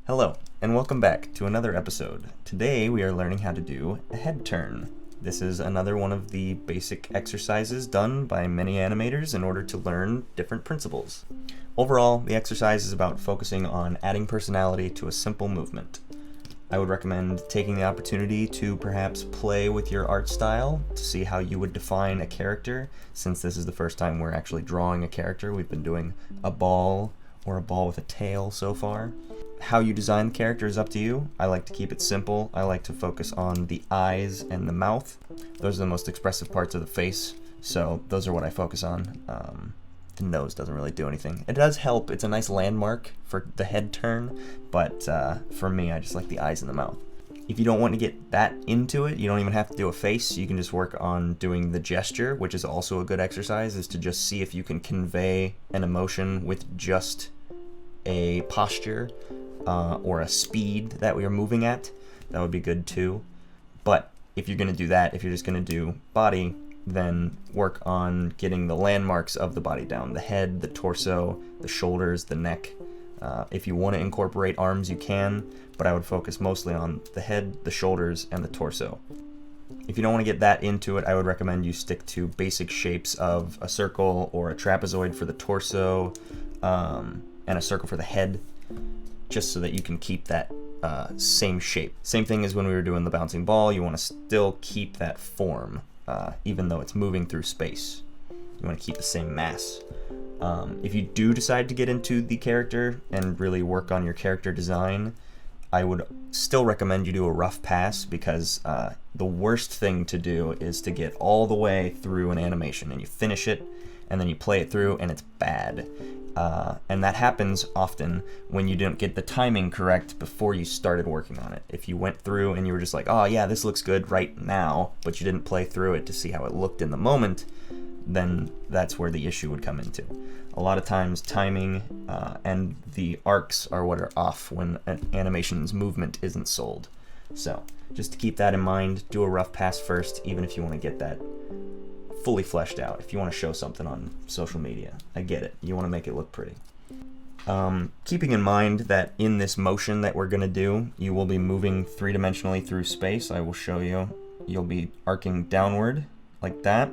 Hello, and welcome back to another episode. Today we are learning how to do a head turn. This is another one of the basic exercises done by many animators in order to learn different principles. Overall, the exercise is about focusing on adding personality to a simple movement. I would recommend taking the opportunity to perhaps play with your art style to see how you would define a character. Since this is the first time we're actually drawing a character, we've been doing a ball or a ball with a tail so far. How you design the character is up to you. I like to keep it simple. I like to focus on the eyes and the mouth. Those are the most expressive parts of the face, so those are what I focus on. The nose doesn't really do anything. It does help. It's a nice landmark for the head turn, but for me, I just like the eyes and the mouth. If you don't want to get that into it, you don't even have to do a face. You can just work on doing the gesture, which is also a good exercise, is to just see if you can convey an emotion with just a posture or a speed that we are moving at. That would be good too. But if you're going to do that, if you're just going to do body, then work on getting the landmarks of the body down. The head, the torso, the shoulders, the neck. If you want to incorporate arms, you can, but I would focus mostly on the head, the shoulders, and the torso. If you don't want to get that into it, I would recommend you stick to basic shapes of a circle or a trapezoid for the torso, and a circle for the head, just so that you can keep that same shape. Same thing as when we were doing the bouncing ball. You want to still keep that form, even though it's moving through space. You want to keep the same mass. If you do decide to get into the character and really work on your character design, I would still recommend you do a rough pass, because the worst thing to do is to get all the way through an animation and you finish it and then you play it through and it's bad. And that happens often when you didn't get the timing correct before you started working on it. If you went through and you were just like, oh yeah, this looks good right now, but you didn't play through it to see how it looked in the moment, then that's where the issue would come into. A lot of times timing and the arcs are what are off when an animation's movement isn't sold. So just to keep that in mind, do a rough pass first, even if you want to get that fully fleshed out. If you want to show something on social media, I get it. You want to make it look pretty. Keeping in mind that in this motion that we're going to do, you will be moving three-dimensionally through space. I will show you. You'll be arcing downward like that.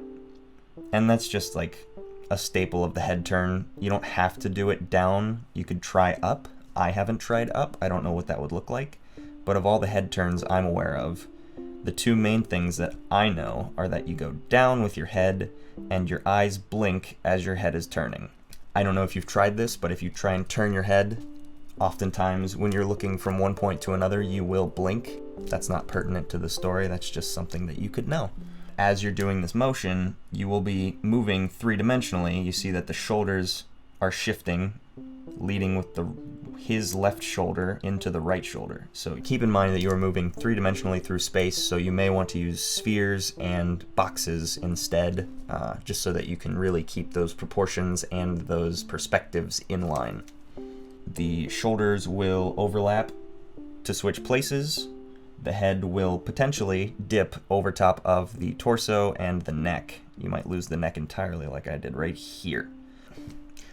And that's just like a staple of the head turn. You don't have to do it down. You could try up. I haven't tried up. I don't know what that would look like. But of all the head turns I'm aware of, the two main things that I know are that you go down with your head and your eyes blink as your head is turning. I don't know if you've tried this, but if you try and turn your head, oftentimes when you're looking from one point to another, you will blink. That's not pertinent to the story. That's just something that you could know. As you're doing this motion, you will be moving three-dimensionally. You see that the shoulders are shifting, leading with his left shoulder into the right shoulder. So keep in mind that you are moving three-dimensionally through space, so you may want to use spheres and boxes instead, just so that you can really keep those proportions and those perspectives in line. The shoulders will overlap to switch places. The head will potentially dip over top of the torso and the neck. You might lose the neck entirely like I did right here.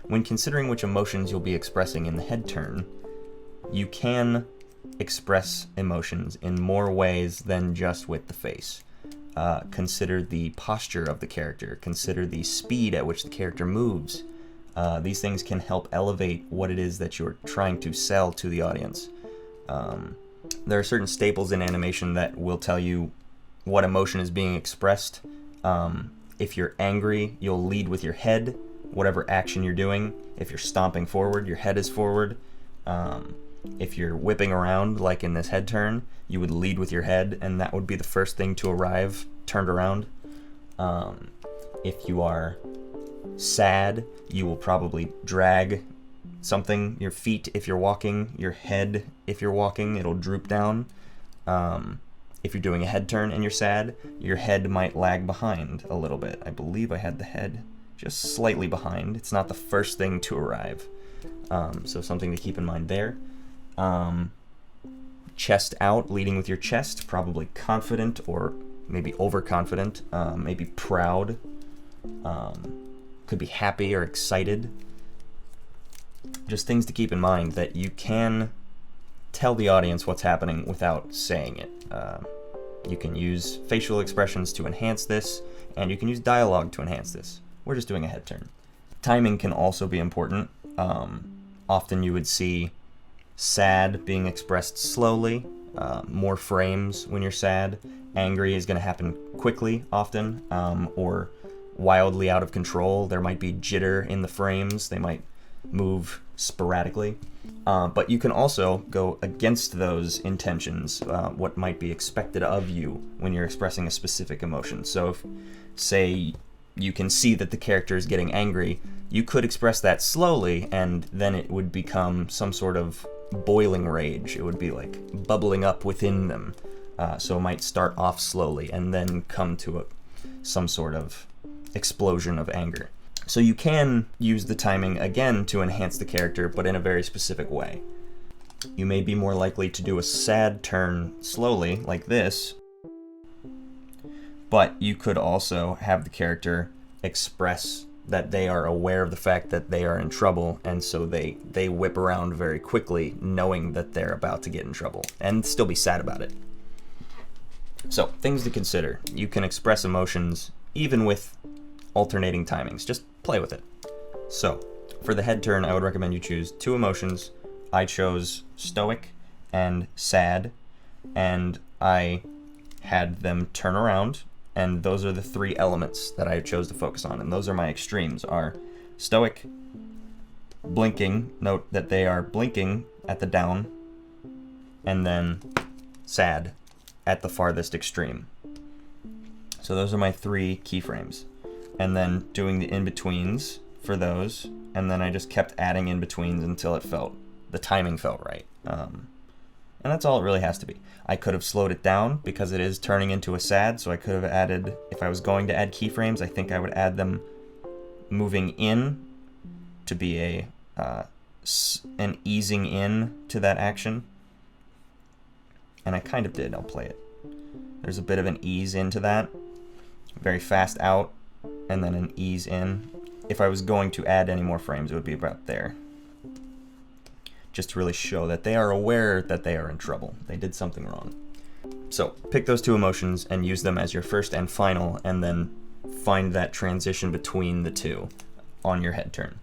When considering which emotions you'll be expressing in the head turn, you can express emotions in more ways than just with the face. Consider the posture of the character. Consider the speed at which the character moves. These things can help elevate what it is that you're trying to sell to the audience. There are certain staples in animation that will tell you what emotion is being expressed. If you're angry, you'll lead with your head, whatever action you're doing. If you're stomping forward, your head is forward. If you're whipping around, like in this head turn, you would lead with your head, and that would be the first thing to arrive, turned around. If you are sad, you will probably drag something, your feet if you're walking, your head if you're walking, it'll droop down. If you're doing a head turn and you're sad, your head might lag behind a little bit. I believe I had the head just slightly behind. It's not the first thing to arrive. So something to keep in mind there. Chest out, leading with your chest, probably confident or maybe overconfident, maybe proud, could be happy or excited. Just things to keep in mind that you can tell the audience what's happening without saying it. You can use facial expressions to enhance this, and you can use dialogue to enhance this. We're just doing a head turn. Timing can also be important. Often you would see sad being expressed slowly, more frames when you're sad. Angry is going to happen quickly often, or wildly out of control. There might be jitter in the frames. They might move sporadically. But you can also go against those intentions, what might be expected of you when you're expressing a specific emotion. So if, say, you can see that the character is getting angry, you could express that slowly, and then it would become some sort of boiling rage. It would be like bubbling up within them. So it might start off slowly and then come to some sort of explosion of anger. So you can use the timing again to enhance the character, but in a very specific way. You may be more likely to do a sad turn slowly, like this, but you could also have the character express that they are aware of the fact that they are in trouble, and so they whip around very quickly, knowing that they're about to get in trouble, and still be sad about it. So, things to consider. You can express emotions even with alternating timings. Just play with it. So, for the head turn, I would recommend you choose 2 emotions. I chose stoic and sad, and I had them turn around, and those are the 3 elements that I chose to focus on, and those are my extremes, are stoic, blinking, note that they are blinking at the down, and then sad at the farthest extreme. So those are my 3 keyframes. And then doing the in-betweens for those, and then I just kept adding in-betweens until the timing felt right. And that's all it really has to be. I could have slowed it down because it is turning into a sad, so I could have added, if I was going to add keyframes, I think I would add them moving in to be an easing in to that action. And I kind of did. I'll play it. There's a bit of an ease into that. Very fast out, and then an ease in. If I was going to add any more frames, it would be about there. Just to really show that they are aware that they are in trouble. They did something wrong. So pick those 2 emotions and use them as your first and final, and then find that transition between the 2 on your head turn.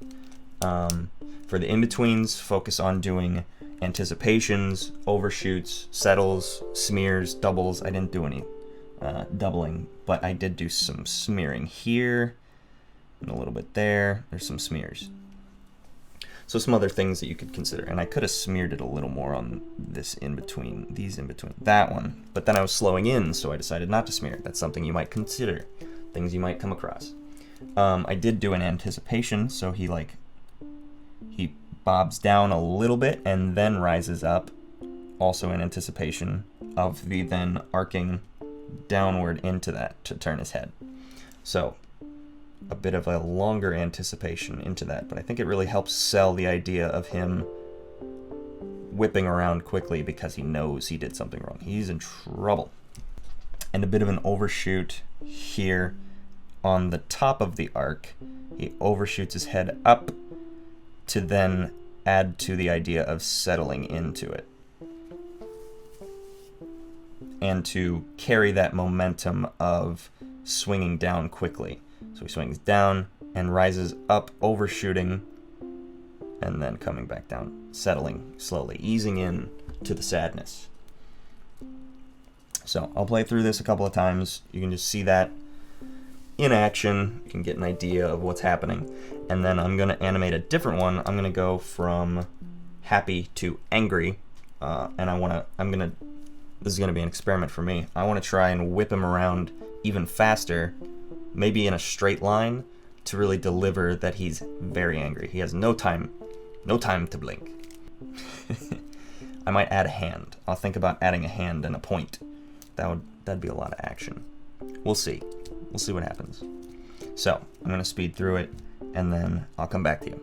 For the in-betweens, focus on doing anticipations, overshoots, settles, smears, doubles. I didn't do any doubling, but I did do some smearing here and a little bit there. There's some smears. So some other things that you could consider, and I could have smeared it a little more on this in-between, that one, but then I was slowing in, so I decided not to smear it. That's something you might consider, things you might come across. I did do an anticipation, so he bobs down a little bit and then rises up, also in anticipation of the then arcing downward into that to turn his head. So a bit of a longer anticipation into that, but I think it really helps sell the idea of him whipping around quickly because he knows he did something wrong. He's in trouble. And a bit of an overshoot here on the top of the arc. He overshoots his head up to then add to the idea of settling into it, and to carry that momentum of swinging down quickly. So he swings down and rises up, overshooting, and then coming back down, settling slowly, easing in to the sadness. So I'll play through this a couple of times. You can just see that in action. You can get an idea of what's happening. And then I'm going to animate a different one. I'm going to go from happy to angry. This is going to be an experiment for me. I want to try and whip him around even faster, maybe in a straight line, to really deliver that he's very angry. He has no time to blink. I might add a hand. I'll think about adding a hand and a point. That'd be a lot of action. We'll see. We'll see what happens. So I'm going to speed through it, and then I'll come back to you.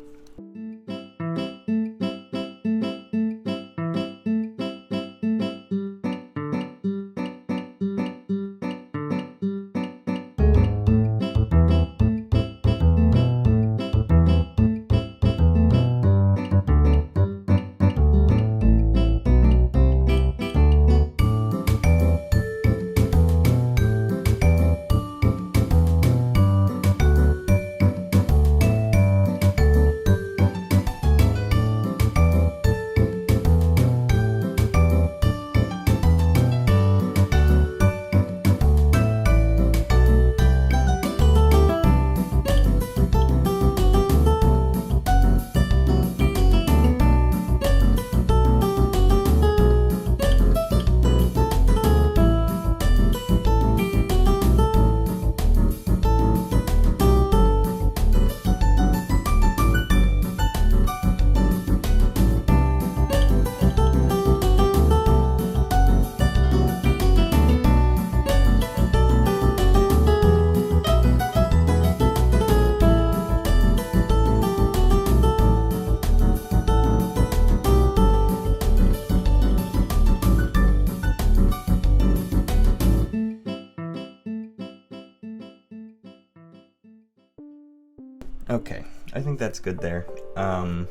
Okay, I think that's good there. I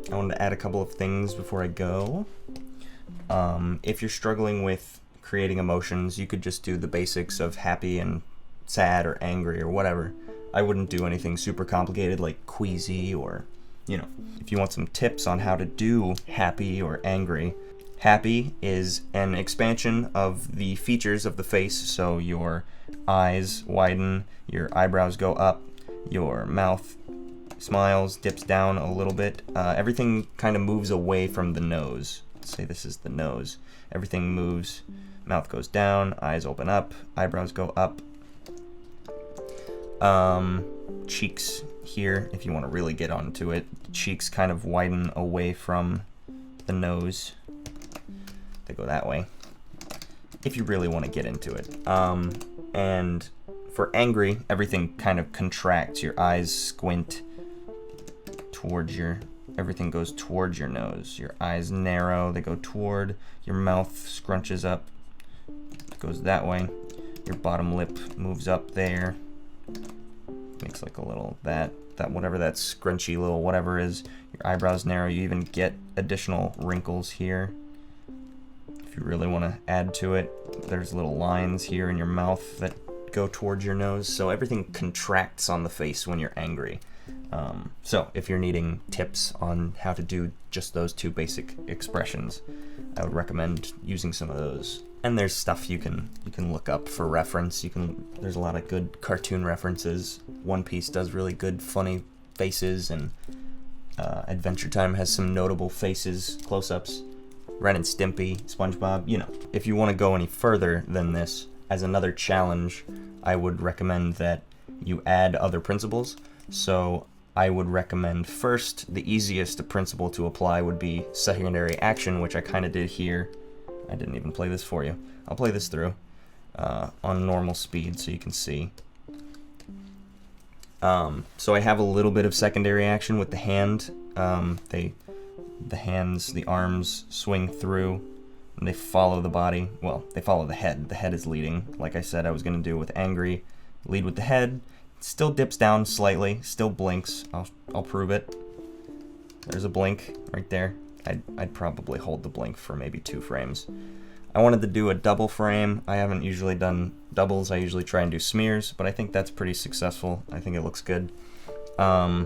wanted to add a couple of things before I go. If you're struggling with creating emotions, you could just do the basics of happy and sad or angry or whatever. I wouldn't do anything super complicated like queasy or, if you want some tips on how to do happy or angry. Happy is an expansion of the features of the face, so your eyes widen, your eyebrows go up, your mouth smiles, dips down a little bit. Everything kind of moves away from the nose. Let's say this is the nose. Everything moves, mouth goes down, eyes open up, eyebrows go up. Cheeks here, if you want to really get onto it, cheeks kind of widen away from the nose. They go that way, if you really want to get into it. And for angry, everything kind of contracts. Your eyes squint towards everything goes towards your nose. Your eyes narrow, they go toward, your mouth scrunches up, it goes that way. Your bottom lip moves up there, makes like a little, that whatever that scrunchy little whatever is. Your eyebrows narrow, you even get additional wrinkles here. If you really want to add to it, there's little lines here in your mouth that go towards your nose. So everything contracts on the face when you're angry. So if you're needing tips on how to do just those two basic expressions, I would recommend using some of those. And there's stuff you can look up for reference. There's a lot of good cartoon references. One Piece does really good funny faces, and Adventure Time has some notable faces, close-ups. Ren and Stimpy, SpongeBob, If you want to go any further than this, as another challenge, I would recommend that you add other principles. So I would recommend first, the easiest principle to apply would be secondary action, which I kind of did here. I didn't even play this for you. I'll play this through on normal speed so you can see. So I have a little bit of secondary action with the hand. The arms swing through, and they follow the body. Well, they follow the head. The head is leading. Like I said I was going to do with angry. Lead with the head. Still dips down slightly. Still blinks. I'll prove it. There's a blink right there. I'd probably hold the blink for maybe 2 frames. I wanted to do a double frame. I haven't usually done doubles. I usually try and do smears, but I think that's pretty successful. I think it looks good. Yeah,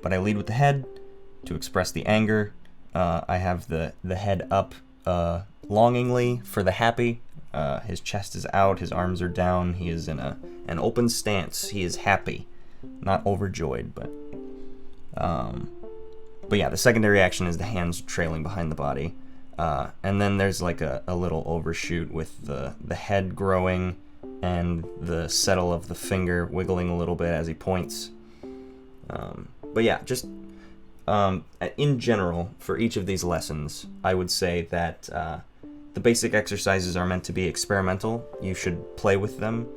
but I lead with the head to express the anger. I have the head up longingly for the happy. His chest is out, his arms are down. He is in an open stance. He is happy, not overjoyed, but yeah, the secondary action is the hands trailing behind the body. And then there's like a little overshoot with the head growing and the settle of the finger wiggling a little bit as he points. But yeah, just in general, for each of these lessons, I would say that the basic exercises are meant to be experimental. You should play with them.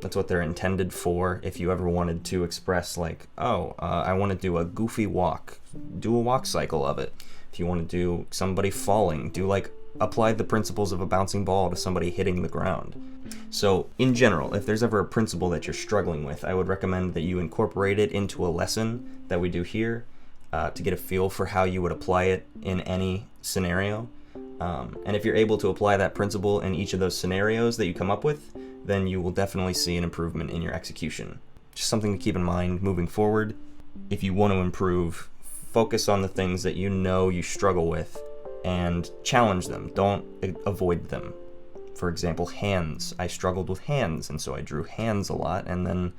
That's what they're intended for. If you ever wanted to express like, I want to do a goofy walk, do a walk cycle of it. If you want to do somebody falling, apply the principles of a bouncing ball to somebody hitting the ground. So in general, if there's ever a principle that you're struggling with, I would recommend that you incorporate it into a lesson that we do here to get a feel for how you would apply it in any scenario. And if you're able to apply that principle in each of those scenarios that you come up with, then you will definitely see an improvement in your execution. Just something to keep in mind moving forward. If you want to improve, focus on the things that you know you struggle with and challenge them. Don't avoid them. For example, hands. I struggled with hands, and so I drew hands a lot, and then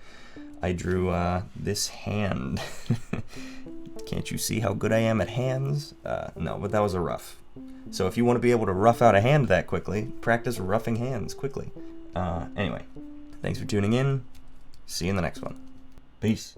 I drew this hand. Can't you see how good I am at hands? No, but that was a rough. So if you want to be able to rough out a hand that quickly, practice roughing hands quickly. Anyway, thanks for tuning in. See you in the next one. Peace.